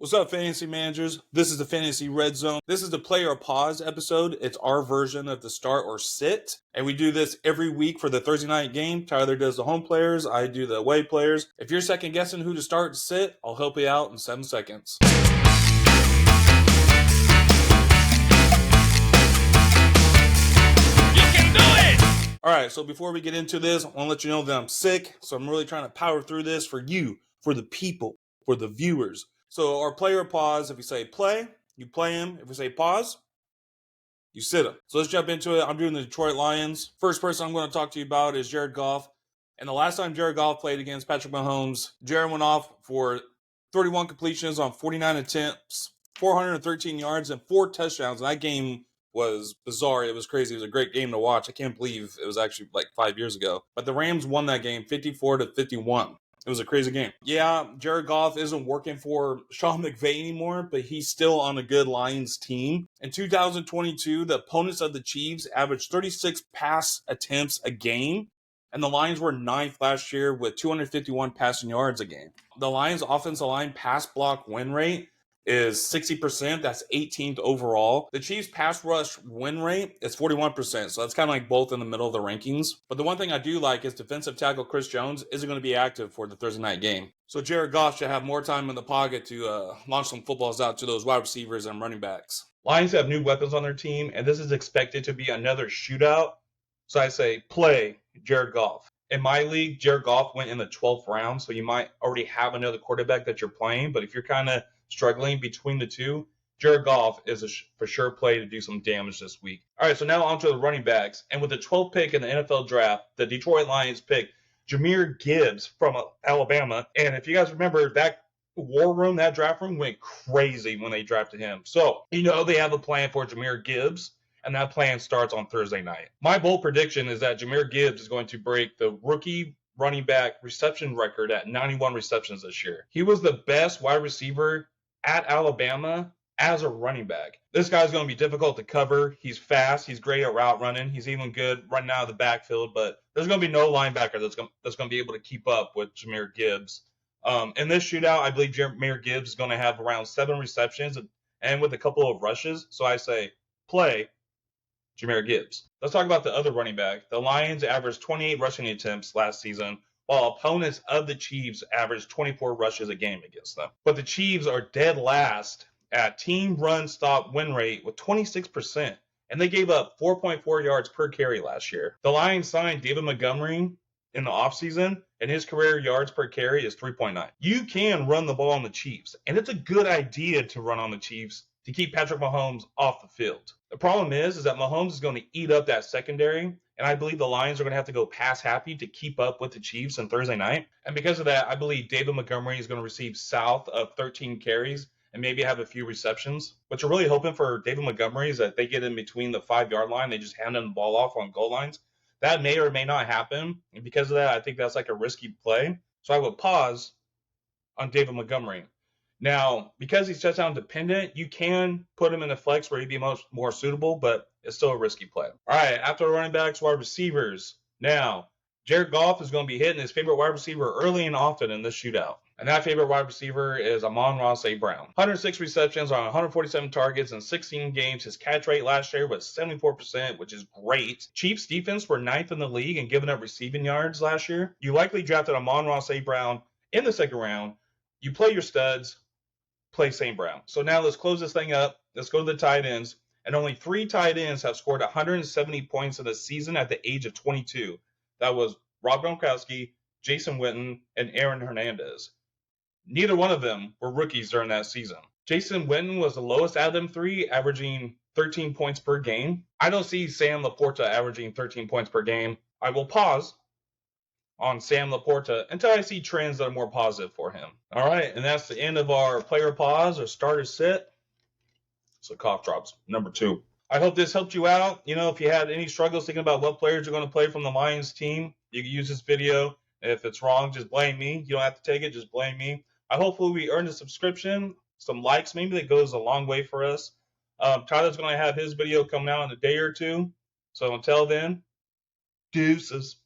What's up, fantasy managers? This is the Fantasy Red Zone. This is the Player Pause episode. It's our version of the start or sit. And we do this every week for the Thursday night game. Tyler does the home players. I do the away players. If you're second guessing who to start and sit, I'll help you out in 7 seconds. You can do it! Alright, so before we get into this, I want to let you know that I'm sick. So I'm really trying to power through this for you, for the people, for the viewers. So our player pause, if we say play, you play him. If we say pause, you sit him. So let's jump into it. I'm doing the Detroit Lions. First person I'm going to talk to you about is Jared Goff. And the last time Jared Goff played against Patrick Mahomes, Jared went off for 31 completions on 49 attempts, 413 yards, and 4 touchdowns. And that game was bizarre. It was crazy. It was a great game to watch. I can't believe it was actually like 5 years ago. But the Rams won that game 54-51. It was a crazy game. Yeah, Jared Goff isn't working for Sean McVay anymore, but he's still on a good Lions team. In 2022, the opponents of the Chiefs averaged 36 pass attempts a game, and the Lions were 9th last year with 251 passing yards a game. The Lions' offensive line pass block win rate is 60%. That's 18th overall. The Chiefs' pass rush win rate is 41%. So that's kind of like both in the middle of the rankings. But the one thing I do like is defensive tackle Chris Jones isn't going to be active for the Thursday night game. So Jared Goff should have more time in the pocket to launch some footballs out to those wide receivers and running backs. Lions have new weapons on their team, and this is expected to be another shootout. So I say play Jared Goff. In my league, Jared Goff went in the 12th round, so you might already have another quarterback that you're playing. But if you're kind of struggling between the two, Jared Goff is a for sure play to do some damage this week. All right, so now on to the running backs. And with the 12th pick in the NFL draft, the Detroit Lions picked Jahmyr Gibbs from Alabama. And if you guys remember, that war room, that draft room went crazy when they drafted him. So, you know they have a plan for Jahmyr Gibbs, and that plan starts on Thursday night. My bold prediction is that Jahmyr Gibbs is going to break the rookie running back reception record at 91 receptions this year. He was the best wide receiver at Alabama as a running back. This guy's going to be difficult to cover. He's fast. He's great at route running. He's even good running out of the backfield, but there's going to be no linebacker that's going to be able to keep up with Jahmyr Gibbs. In this shootout, I believe Jahmyr Gibbs is going to have around 7 receptions and with a couple of rushes. So I say play Jahmyr Gibbs. Let's talk about the other running back. The Lions averaged 28 rushing attempts last season, while opponents of the Chiefs averaged 24 rushes a game against them. But the Chiefs are dead last at team run stop win rate with 26%, and they gave up 4.4 yards per carry last year. The Lions signed David Montgomery in the offseason, and his career yards per carry is 3.9. You can run the ball on the Chiefs, and it's a good idea to run on the Chiefs to keep Patrick Mahomes off the field. The problem is that Mahomes is going to eat up that secondary, and I believe the Lions are going to have to go pass happy to keep up with the Chiefs on Thursday night. And because of that, I believe David Montgomery is going to receive south of 13 carries and maybe have a few receptions. What you're really hoping for David Montgomery is that they get in between the 5-yard line. They just hand him the ball off on goal lines. That may or may not happen. And because of that, I think that's like a risky play. So I would pause on David Montgomery. Now, because he's touchdown dependent, you can put him in a flex where he'd be more suitable, but it's still a risky play. All right, after the running backs, wide receivers. Now, Jared Goff is going to be hitting his favorite wide receiver early and often in this shootout. And that favorite wide receiver is Amon Ra St Brown. 106 receptions on 147 targets in 16 games. His catch rate last year was 74%, which is great. Chiefs defense were 9th in the league in giving up receiving yards last year. You likely drafted Amon Ra St Brown in the second round. You play your studs, play St. Brown. So now let's close this thing up. Let's go to the tight ends. And only 3 tight ends have scored 170 points in the season at the age of 22. That was Rob Gronkowski, Jason Witten, and Aaron Hernandez. Neither one of them were rookies during that season. Jason Witten was the lowest out of them 3, averaging 13 points per game. I don't see Sam Laporta averaging 13 points per game. I will pause on Sam Laporta until I see trends that are more positive for him. All right, and that's the end of our player pause or starter sit. So cough drops, number 2. I hope this helped you out. You know, if you had any struggles thinking about what players you're going to play from the Lions team, you can use this video. If it's wrong, just blame me. You don't have to take it, just blame me. Hopefully we earned a subscription, some likes maybe. That goes a long way for us. Tyler's going to have his video coming out in a day or 2. So until then, deuces.